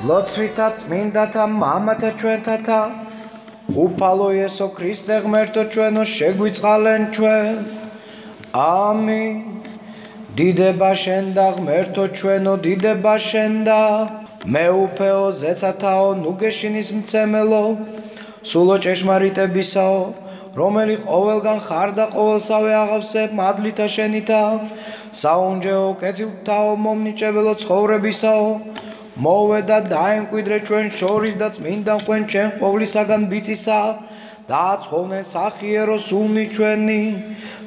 ლოცვითა წმინდათა მამათა ჩვენთათა უფალო იესო ქრისტე ღმერთო ჩვენო შეგვიწყალენ ჩვენ ამინ დიდება შენ და ღმერთო ჩვენო დიდება შენ და მეუფეო ზეცათაო ნუგეშინის მცემელო სულო ჭეშმარიტებისაო რომელი ყოველგან ხარ და ყოველსავე აღავსე მადლითა შენითა საუნჯეო კეთილთაო მომნიჭებელო ცხოვრებისაო მოვედა დაემკვიდრე ჩვენ შორის და წმინდა მღვენ ჩვენ ყოვლისაგან ბიცისა დააცხოვნენ სახიერო სულნი ჩვენი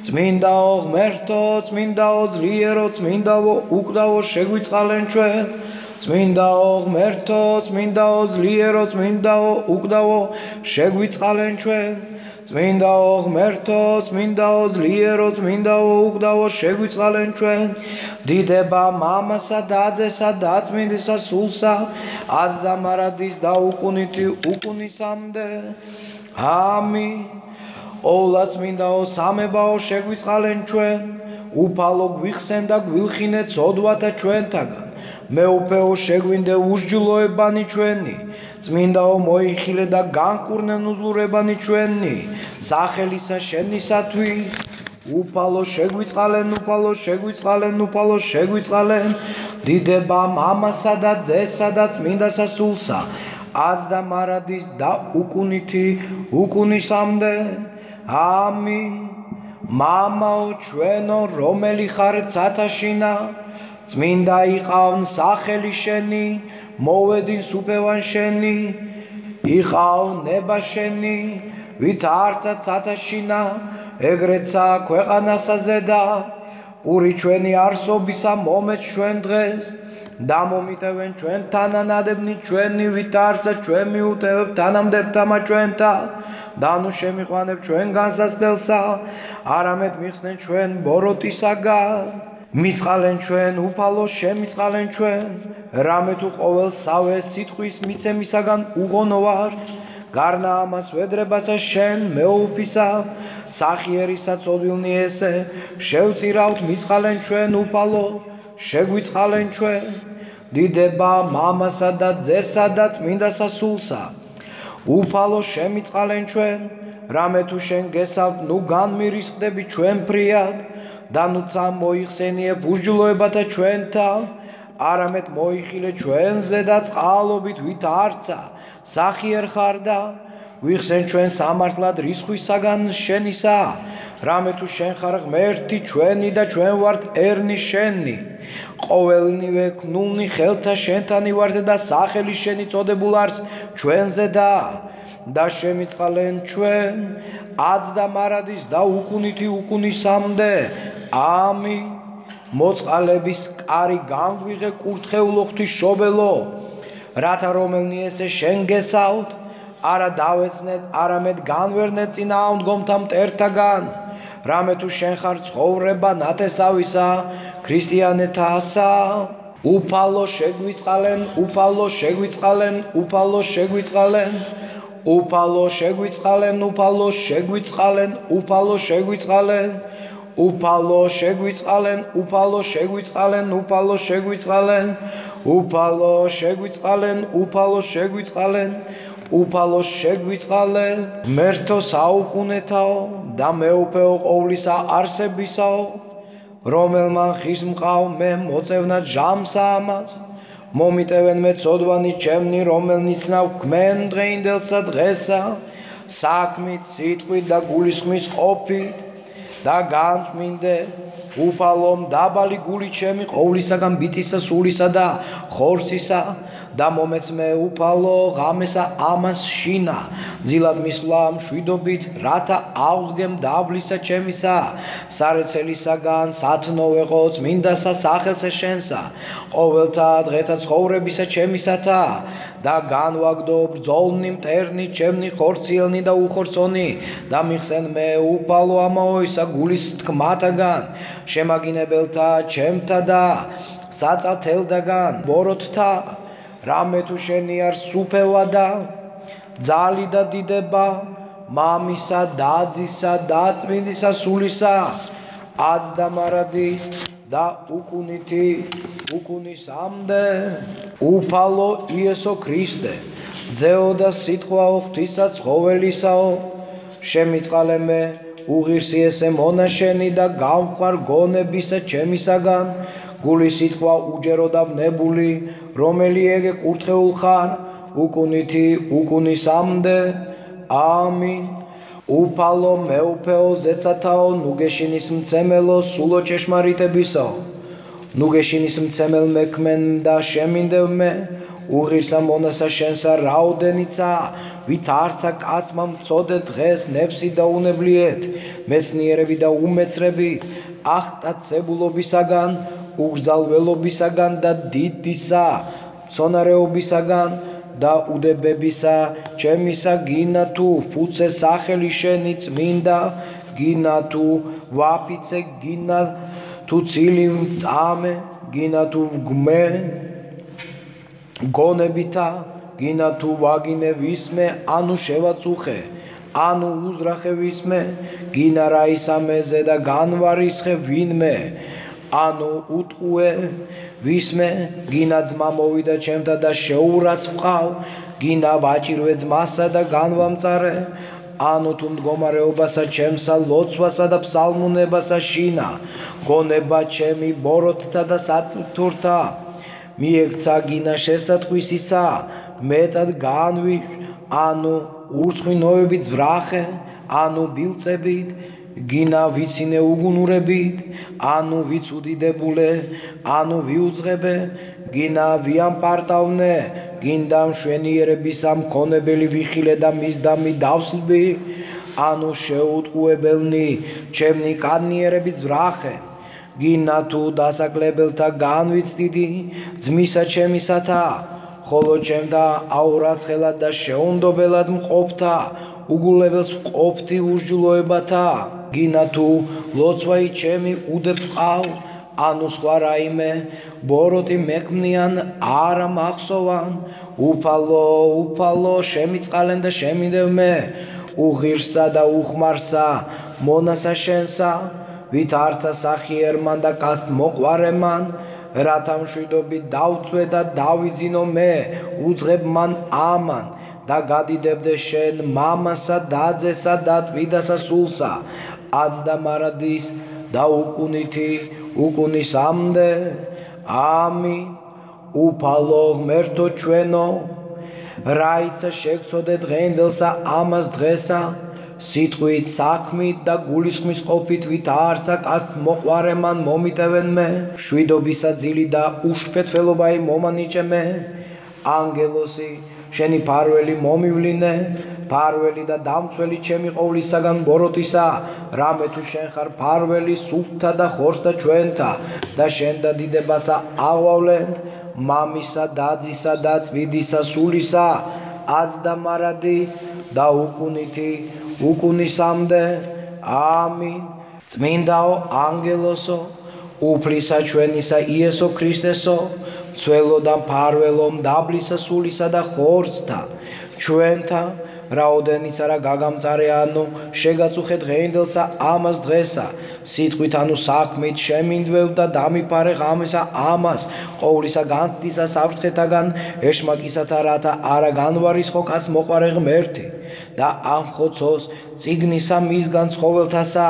წმინდაო ღმერთო წმინდაო ძლიერო წმინდაო უკვდავო შეგვიწყალენ ჩვენ წმინდაო ღმერთო წმინდაო ძლიერო წმინდაო უკვდავო შეგვიწყალენ ჩვენ წმინდაო ღმერთო წმინდაო ძლიერო წმინდაო უკვდავო შეგვიწყალენ ჩვენ დიდება მამასა და ძესა და წმინდისა სულსა আজ და მარადის და უკუნითი უკუნისამდე ამინ ოლა წმინდაო სამებაო შეგვიწყალენ ჩვენ უფალო გვიხსენ და გვილხინე ცოდვათა ჩვენთაგან მეუფეო შეგვინდე უსჯულოებანი ჩვენი წმინდაო მოიხილე და განკურნენ უძლურებანი ჩვენი სახელისა შენისათვის უფალო შეგვიწყალენ უფალო შეგვიწყალენ უფალო შეგვიწყალენ დიდება მამასა და ძესა და წმინდასა სულსა আজ და მარადის და უკუნითი უკუნისამდე ამინ მამაო ჩვენო რომელი ხარ ცათაშინა წმინდა იყავნ სახელი შენი მოვედინ სუფევან შენი იყავ ნება შენი ვით არცა ცათაშინა ეგრეცა ქვეყანასა ზედა პური ჩვენი არსობისა მომეც ჩვენ დღეს და მომიტევენ ჩვენ თანანადებნი ჩვენი ვით არცა ჩვენ მიუტევებ თანამდებთამა ჩვენთა და ნუ შემიყვანებ ჩვენ განსასწელსა არამედ მიხსნენ ჩვენ ბოროტისაგან მიწყალენ ჩვენ უფალო შემიწყალენ ჩვენ რამე თუ ყოველსავე სიტყვის მიცემისაგან უღონო ვარ გარნა ამას ვედრებასა შენ მეუფისა სახიერისა წოდვილნი ესე შევწირავთ მიწყალენ ჩვენ უფალო შეგვიწყალენ ჩვენ დიდება მამასა და ძესა და წმინდასა სულსა უფალო შემიწყალენ ჩვენ რამე თუ შენ გესავთ ნუ განმირისხდები ჩვენ ფრიად და ნუცა მოიხსენიებ უსჯულოებათა ჩვენთა არამედ მოიხილე ჩვენზე და წყალობით ვით არცა სახიერ ხარ და ვიხსენ ჩვენ სამართლად რისხვისაგან შენისა რამე თუ შენ ხარ ღმერთი ჩვენი და ჩვენ ვართ ერნი შენი ყოველნივე ქნულნი ხელთა შენთანი ვართ და სახელი შენი წოდებულ არს ჩვენზე და შემიწყალენ ჩვენ আজ და მარადის და უკუნითი უკუნისამდე ამინ მოწყალების კარი განგვიღე კურთხეულო ღვთისმშობელო რათა რომელნი ესე შენ გესავთ არა დავეცნეთ არამედ განვერნეთ წინააღმდგომთა მტერთაგან რამე თუ შენ ხარ ცხოვრება ნათესავისა ქრისტიანეთასა უფალო შეგვიწყალენ უფალო შეგვიწყალენ უფალო შეგვიწყალენ უფალო შეგვიწყალენ უფალო შეგვიწყალენ უფალო შეგვიწყალენ უფალო შეგვიწყალენ უფალო შეგვიწყალენ უფალო შეგვიწყალენ უფალო შეგვიწყალენ უფალო შეგვიწყალენ უფალო შეგვიწყალენ ღმერთო საუკუნეთაო და მეუფეო ყოვლისა არსებისაო რომელმა ხის მყავ მე მოწევნა ჟამსა ამას მომიტევენ მე ცოდვანი ჩემნი რომელნიც ნავქმენ დღეინდელსა დღესა საქმით სიტყვით და გულისხმის ყოფით და განწმინდე უფალომ დაბალი გული ჩემი ყოვლისაგან ბიცისა სულისა და ხორცისა და მომეცმე უფალო ღამესა ამას შინა ძილად მისვლა მშვიდობით რათა ავდგემ დაბლისა ჩემისა სარეცელისაგან სათნოვეყო წმინდასა სახელსა შენსა ყოველთა დღეთა ცხოვრებისა ჩემისათა და განვაგდო ბრძოლნი მტერნი ჩემნი ხორციელნი და უხორცონი და მიხსენ მე უფალო ამაოისა გულის თქმათაგან შემაგინებელთა ჩემთა და საწათელდაგან ბოროტთა რამე თუ შენი არ სუფევა და ძალი და დიდება მამისა დაძისა და წმინდისა სულისა აც და მარადის და უკუნითი უკუნისამდე უფალო იესო ქრისტე ძეო და სიტყვაო ღვთისა ცხოველისაო შემიწყალე მე უღირსი ესე მონაშენი და გამხარ გონებისა ჩემისაგან გული სიტყვა უჯერო და ვნებული რომელი ეგე კურთხეულ ხარ უკუნითი უკუნისამდე ამინ უფალო მეუფეო ზეცათაო ნუგეშინის მცემელო სულო ჭეშმარიტებისაო ნუგეშინის მცემელ მექმენ და შემინდევ მე უღირსა მონასა შენსა რაოდენიცა ვით არცა კაცმა მწოდე დღეს ნეფსი და უნებლიეთ მეცნიერები და უმეცრები ახტაცებულობისაგან უგრძალველობისაგან და დიდისა მცონარეობისაგან და უდებებისა ჩემისა გინა თუ ფუცე სახელი შენი წმინდა გინა თუ ვაფიცე გინა თუ ცილი წამე გინა თუ ვგმე გონებითა გინა თუ ვაგინე ვისმე ანუ შევაწუხე ანუ უზრახე ვისმე გინა რაისამეზე და განვარისხე ვინმე ანუ უტყუე ვისმე გინა ძმა მოვიდა ჩემთა და შეურაც ვყავ გინა ვაჭირვე ძმასა და განვამწარე ანუ თუ მდგომარეობასა ჩემსა ლოცვასა და ფსალმუნებასა შინა გონება ჩემი ბოროტთა და საწვრთურთა მიექცა გინა შესატყვისისა მეტად განვიშვ ანუ ურცხვინოებით ვრახე ანუ ბილწებით გინა ვიცინე უგუნურებით ანუ ვიცუდიდებულე ანუ ვიუძღებე გინა ვიამპარტავნე გინდა მშვენიერებისა მქონებელი ვიხილე და მისდამი დავსლბი ანუ შეუტყუებელნი ჩემნი კადნიერებით ვრახე გინა თუ დასაკლებელთა განვიცდიდი ძმისა ჩემისათა ხოლო ჩემთა აურაცხელად და შეუნდობელად მყოფთა უგულებელს მყოფთი ურჯულოებათა გინა თუ ლოცვაი ჩემი უდებ ყავ ანუ სხვა რაიმე ბოროტი მექმნიან არა მახსოვან უფალო შემიწყალენ და შემინდევ მე უღირსა და უხმარსა მონასა შენსა ვით არცა სახიერმან და კასტ მოყვარემან რათა მშვიდობით დავწვე და დავიძინო მე უძღებ მან ამან და გადიდებდე შენ მამასა დაძესა და წმინდასა სულსა აც და მარადის და უკუნითი უკუნისამდე ამინ უფალო ღმერთო ჩვენო რაიცა შეგწოდე დღენდელსა ამას დღესა სიტყვით საქმით და გულისხმის ყოფით ვით არცა კაცს მოყვარემან მომიტევენ მე შვიდობისა ძილი და უშფეთველობაი მომანიჭე მე ანგელოსი შენი ფარველი მომივლინე ფარველი და დამცველი ჩემი ყოვლისაგან ბოროტისა რამე თუ შენ ხარ ფარველი სულთა და ხორცთა ჩვენთა და შენ და დიდებასა აღვავლენთ მამისა დაძისა და წმინდისა სულისა აც და მარადის და უკუნითი უკუნისამდე ამინ წმინდაო ანგელოსო უფლისა ჩვენისა იესო ქრისტესო ცველო და მფარველო მდაბლისა სულისა და ხორცთა ჩვენთა რაოდენიც არა გაგამწარე ანუ შეგაწუხე დღეინდელსა ამას დღესა სიტყვით ანუ საქმით შემინდვევ და დამიფარე ღამესა ამას ყოვლისა განცდისა საფრთხეთაგან ეშმაკისათა რათა არა განვარისხო კაც მოყვარე ღმერთი და ამხოცოს წიგნისა მისგან ცხოველთასა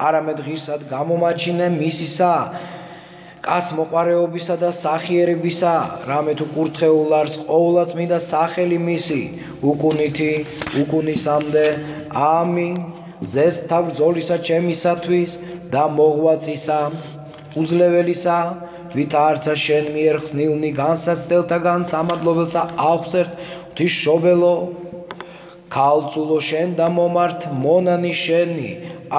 არამედ ღირსად გამომაჩინე მისისა კაც მოყვარეობისა და სახიერებისა რამე თუ კურთხეულარს ყოვლად წმინდა სახელი მისი უკუნითი უკუნისამდე ამინ ზესთა ბრძოლისა ჩემისათვის და მოღვაწისა უძლეველისა ვით არცა შენ მიერ ხსნილნი განსაცდელთაგან სამადლობელსა აღწერთ ღვთისმშობელო ქალწულო შენ და მომართ მონანი შენი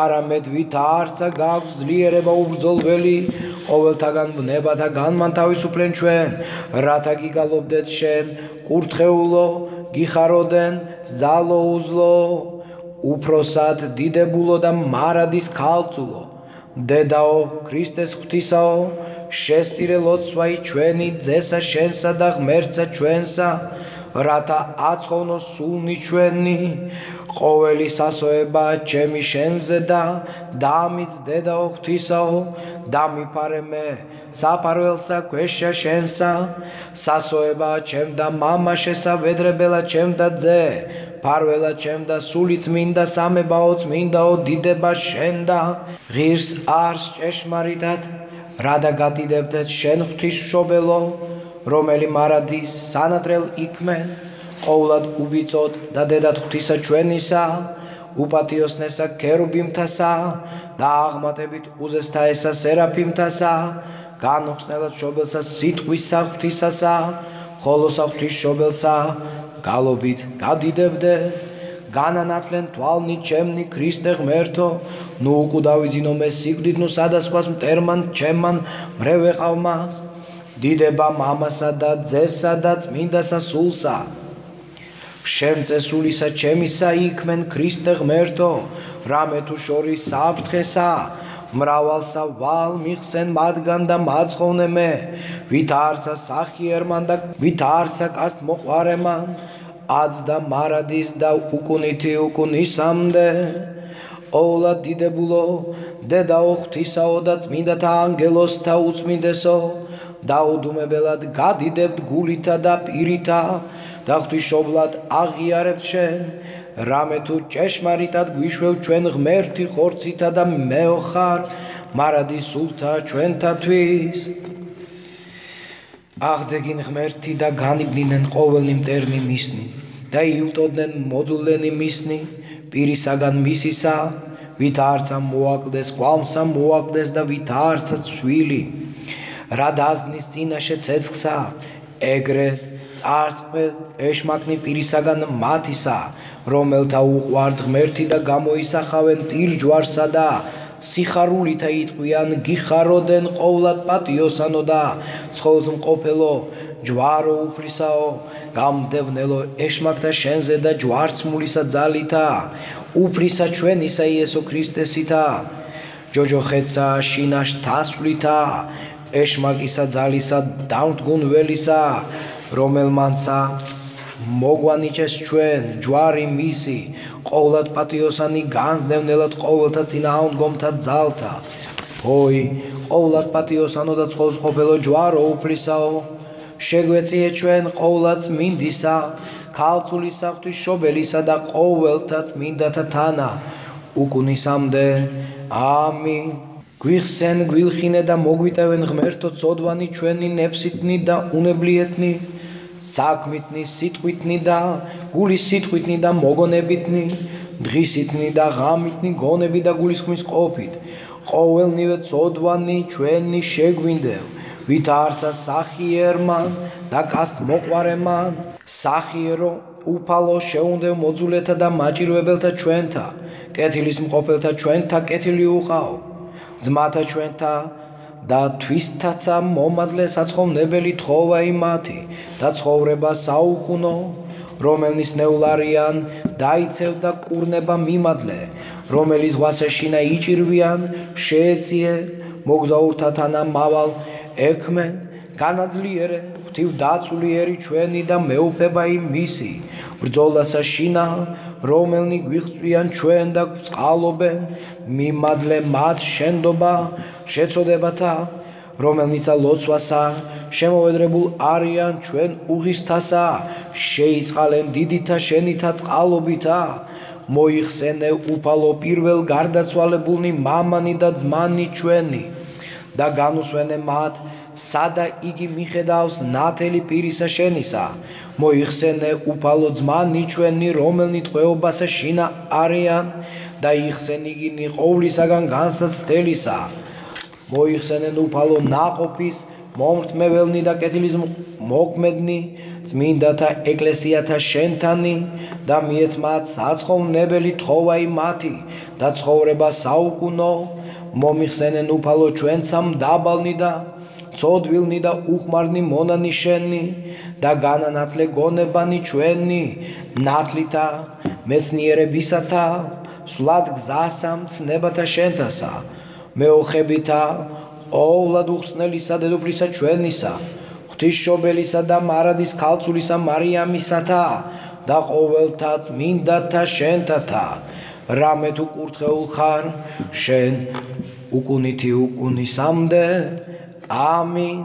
არამედ ვითარცა გაქვს ძლიერება უბრძოლველი ყოველთაგან ვნებათა განმანთავისუფლენ ჩვენ რათა გიგალობდეთ შენ კურთხეულო გიხაროდენ ზალო უზლო უფროსად დიდებულო და მარადის ქალწულო დედაო ქრისტეს ღვთისაო შესწირე ლოცვაი ჩვენი ძესა შენსა და ღმერთსა ჩვენსა რათა აცხოვნოს სულნი ჩვენი ყოველი სასოება ჩემი შენზე და დამიც დედაო ღვთისაო დამიფარე მე საფარველსა ქვეშა შენსა სასოება ჩემ და მამა შესავედრებელა ჩემ და ძე ფარველა ჩემ და სული წმინდა სამებაო წმინდაო დიდება შენ და ღირს არს ჭეშმარიტად რადა გადიდებდეთ შენ ღვთისმშობელო რომელი მარადის სანადრელ იქმენ ყოვლად უბიწოდ და დედად ღვთისა ჩვენისა უპატიოსნესა ქერუბიმთასა და აღმატებით უზესთა ესა სერაფიმთასა განუხსნელად მშობელსა სიტყვისა ღვთისასა ხოლოსა ღვთისმშობელსა გალობით გადიდებდე განანათლენ თვალნი ჩემნი ქრისტე ღმერთო ნუ უკუდავიძინო მე სიკვდით ნუ სადასხვას მტერმან ჩემან მრევეყავმას დიდება მამასა და ძესა და წმინდასა სულსა შენზე სულისა ჩემისა იქმენ ქრისტე ღმერთო რამე თუ შორის საფრთხესა მრავალსა ვალ მიხსენ მათგან და მაცხოვნე მე ვითარცა სახიერმან და ვითარცა კაც მოყვარემან აც და მარადის და უკუნითი უკუნისამდე ყოვლად დიდებულო დედაო ღვთისაო და წმინდათა ანგელოსთა უწმინდესო დაუდუმებელად გადიდებთ გულითა და პირითა და ღვთისმშობლად აღიარებთ შენ რამე თუ ჭეშმარიტად გვიშვევ ჩვენ ღმერთი ხორცითა და მეოხარ მარადის სულთა ჩვენთათვის აღდეგინ ღმერთი და განიბნიდნენ ყოველნი მტერნი მისნი და იუტოდნენ მოძულენი მისნი პირისაგან მისისა ვითარცა მოაკლდეს კვამსა მოაკლდეს და ვითარცა ცვილი რა დაზნის წინაშე ცეცხლსა ეგრე წარწყმე ეშმაკნი პირისაგან მათისა რომელთა უყვართ ღმერთი და გამოისახავენ პირჯვარსა და სიხარულითა იტყვიან გიხაროდენ ყოვლად პატიოსანო და ცხოლს მყოფელო ჯვარო უფლისაო გამდევნელო ეშმაკთა შენზე და ჯვარცმულისა ძალითა უფლისა ჩვენისა იესო ქრისტესითა ჯოჯოხეცა შინაშ თასვლითა ეშმაკისა ძალისა დამდგუნველისა რომელმანცა მოგვანიჭეს ჩვენ ჯვარი მისი ყოვლად პატიოსანი განსდევნელად ყოველთა წინააღმდგომთა ძალთა oi ყოვლად პატიოსანო და ცხოლს მყოფელო ჯვარო უფლისაო შეგვეციე ჩვენ ყოვლად წმინდისა ქალწულისა ღვთისმშობელისა და ყოველთა წმინდათა თანა უკუნისამდე ამინ გვიხსენ გვილხინე და მოგვიტევენ ღმერთო წოდვანი ჩვენი ნეფსითნი და უნებლიეთნი საქმითნი სიტყვითნი და გულის სიტყვითნი და მოგონებითნი დღისითნი და ღამითნი გონები და გულისხმის ყოფით ყოველნივე წოდვანი ჩვენი შეგვინდევ ვითარცა სახიერმან და კასთ მოყვარემან სახიერო უფალო შეუნდევ მოძულეთა და მაჭირვებელთა ჩვენთა კეთილის მყოფელთა ჩვენთა კეთილი უყავ ძმათა ჩვენთა და თვისთაცა მომადლე საცხოვნებელი თხოვა იმათი და ცხოვრება საუკუნო რომელნის ნეულარიან დაიცევ და კურნება მიმადლე რომელიც ზღვასეშინა იჭირვიან შეეციე მოგზაურთა თანა მავალ ექმენ განაძლიერე ღვთივ დაცულიერი ჩვენი და მეუფება იმისი ბრძოლასა შინა რომელნი გვიღწვიან ჩვენ და გვწყალობენ მიმადლე მათ შენდობა შეწოდებათა რომელნიცა ლოცვასა შემოვედრებულ არიან ჩვენ უღისთასა შეიწყალენ დიდითა შენითა წყალობითა მოიხსენე უფალო პირველ გარდაცვალებულნი მამანი და ძმანი ჩვენი და განუსვენე მათ სადა იგი მიხედავს ნათელი პირისა შენისა მოიხსენე უფალო ძმანი ჩვენი რომელნი ტყვეობასა შინა არიან და იხსენ იგინი ყოვლისაგან განსაცდელისა მოიხსენენ უფალო ნაყოფის მომრთმეველნი და კეთილის მოქმედნი წმინდათა ეკლესიათა შენთანი და მიეც მათ საცხოვნებელი თხოვა მათი და ცხოვრება საუკუნო მომიხსენენ უფალო ჩვენცამ დაბალნი და ცოდვილნი და უხმარნი მონანი შენი და განანათლე გონებანი ჩვენი ნათლითა მეცნიერებისათა სვლად გზასა მცნებათა შენთასა მეოხებითა ყოვლად უხსნელისა დედოფლისა ჩვენისა ღვთისმშობელისა და მარადის ქალწულისა მარიამისათა და ყოველთა წმინდათა შენთათა რამე თუ კურთხეულ ხარ შენ უკუნითი უკუნისამდე ამინ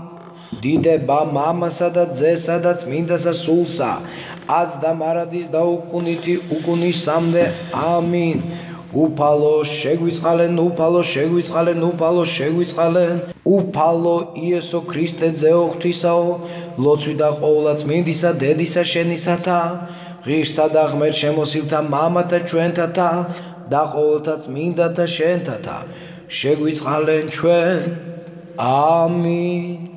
დიდება მამასა და ძესა და წმინდასა სულსა აც და მარადის და უკუნითი უკუნისამდე ამინ უფალო შეგვიწყალენ უფალო შეგვიწყალენ უფალო შეგვიწყალენ უფალო იესო ქრისტე ძეო ღვთისაო ლოცვი და ყოვლა წმინდისა დედისა შენისათა ღირსთა და ღმერთ შემოსილთა მამათა ჩვენთათა და ყოველთა წმინდათა შენთათა შეგვიწყალენ ჩვენ ამინ